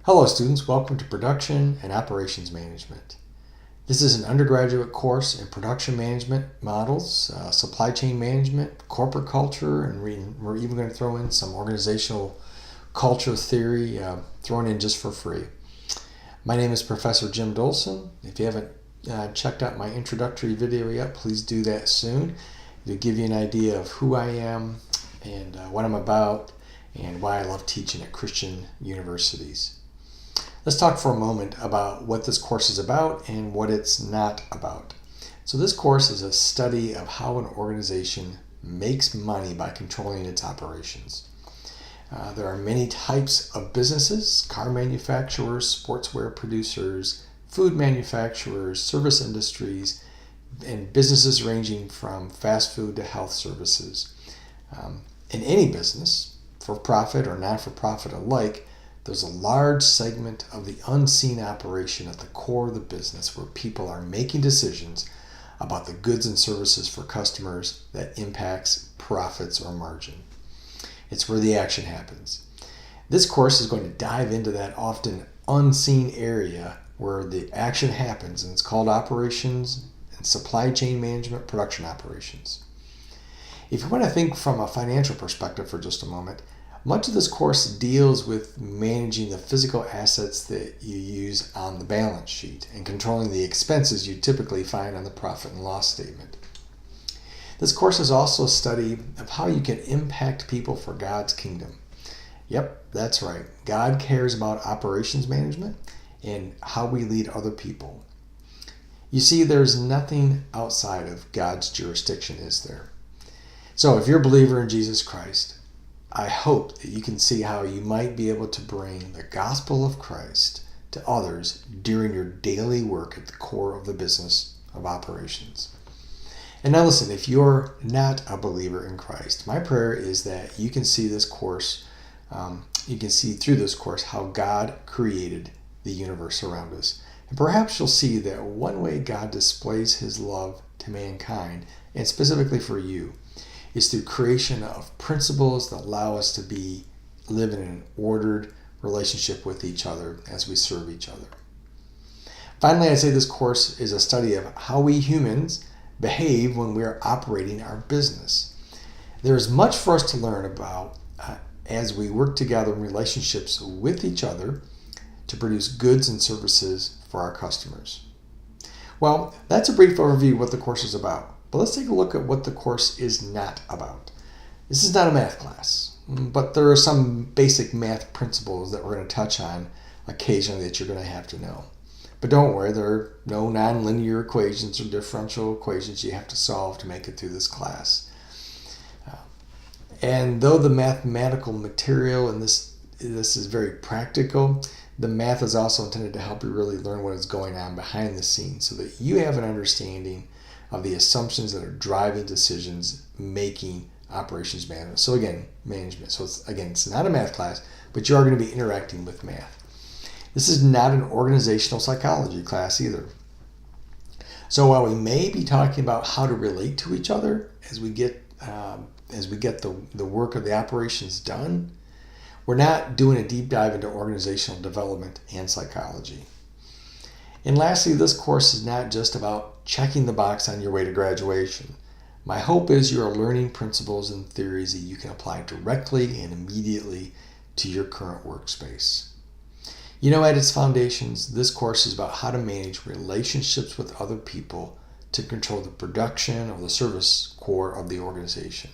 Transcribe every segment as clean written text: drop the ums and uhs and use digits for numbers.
Hello students, welcome to Production and Operations Management. This is an undergraduate course in production management models, supply chain management, corporate culture, and we're even going to throw in some organizational culture theory thrown in just for free. My name is Professor Jim Dolson. If you haven't checked out my introductory video yet, please do that soon. It'll give you an idea of who I am and what I'm about and why I love teaching at Christian universities. Let's talk for a moment about what this course is about and what it's not about. So this course is a study of how an organization makes money by controlling its operations. There are many types of businesses: car manufacturers, sportswear producers, food manufacturers, service industries, and businesses ranging from fast food to health services. In any business, for profit or not-for-profit alike, there's a large segment of the unseen operation at the core of the business where people are making decisions about the goods and services for customers that impacts profits or margin. It's where the action happens. This course is going to dive into that often unseen area where the action happens, and it's called Operations and Supply Chain Management, Production Operations. If you want to think from a financial perspective for just a moment, much of this course deals with managing the physical assets that you use on the balance sheet and controlling the expenses you typically find on the profit and loss statement. This course is also a study of how you can impact people for God's kingdom. Yep, that's right. God cares about operations management and how we lead other people. You see, there's nothing outside of God's jurisdiction, is there? So if you're a believer in Jesus Christ, I hope that you can see how you might be able to bring the gospel of Christ to others during your daily work at the core of the business of operations. And now listen, if you're not a believer in Christ, my prayer is that you can see this course, you can see through this course how God created the universe around us. And perhaps you'll see that one way God displays his love to mankind, and specifically for you, is through creation of principles that allow us to live in an ordered relationship with each other as we serve each other. Finally, I'd say this course is a study of how we humans behave when we are operating our business. There is much for us to learn about as we work together in relationships with each other to produce goods and services for our customers. Well, that's a brief overview of what the course is about. But let's take a look at what the course is not about. This is not a math class, but there are some basic math principles that we're going to touch on occasionally that you're going to have to know. But don't worry, there are no nonlinear equations or differential equations you have to solve to make it through this class. And though the mathematical material in this is very practical, the math is also intended to help you really learn what is going on behind the scenes so that you have an understanding of the assumptions that are driving decisions making operations management. So management. So it's not a math class, but you are going to be interacting with math. This is not an organizational psychology class either. So while we may be talking about how to relate to each other as we get the work of the operations done, we're not doing a deep dive into organizational development and psychology. And lastly, this course is not just about checking the box on your way to graduation. My hope is you are learning principles and theories that you can apply directly and immediately to your current workspace. You know, at its foundations, this course is about how to manage relationships with other people to control the production or the service core of the organization.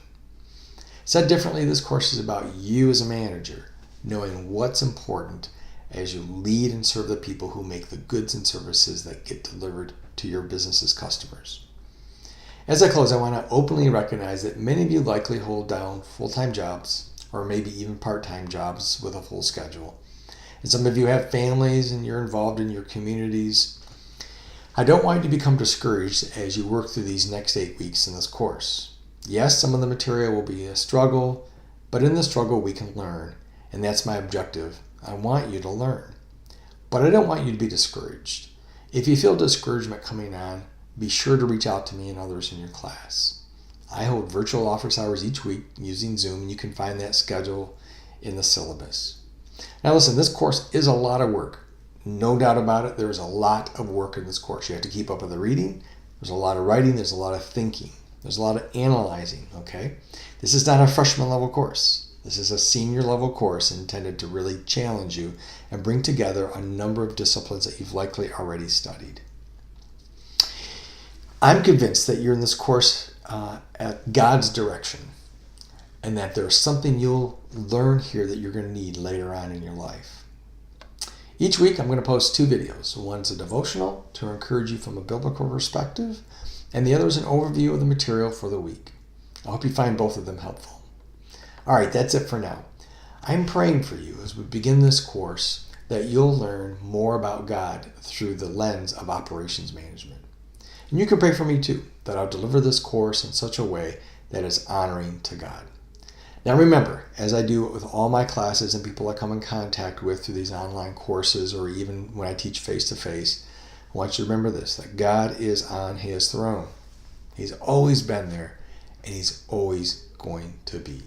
Said differently, this course is about you as a manager, knowing what's important as you lead and serve the people who make the goods and services that get delivered to your business's customers. As I close, I want to openly recognize that many of you likely hold down full-time jobs or maybe even part-time jobs with a full schedule. And some of you have families and you're involved in your communities. I don't want you to become discouraged as you work through these next 8 weeks in this course. Yes, some of the material will be a struggle, but in the struggle we can learn, and that's my objective. I want you to learn, but I don't want you to be discouraged. If you feel discouragement coming on, be sure to reach out to me and others in your class. I hold virtual office hours each week using Zoom, and you can find that schedule in the syllabus. Now listen, this course is a lot of work. No doubt about it, there is a lot of work in this course. You have to keep up with the reading. There's a lot of writing. There's a lot of thinking. There's a lot of analyzing, okay? This is not a freshman level course. This is a senior level course intended to really challenge you and bring together a number of disciplines that you've likely already studied. I'm convinced that you're in this course at God's direction, and that there's something you'll learn here that you're going to need later on in your life. Each week I'm going to post 2 videos. One's a devotional to encourage you from a biblical perspective, and the other is an overview of the material for the week. I hope you find both of them helpful. All right, that's it for now. I'm praying for you as we begin this course that you'll learn more about God through the lens of operations management. And you can pray for me too, that I'll deliver this course in such a way that is honoring to God. Now remember, as I do with all my classes and people I come in contact with through these online courses, or even when I teach face-to-face, I want you to remember this, that God is on his throne. He's always been there, and he's always going to be.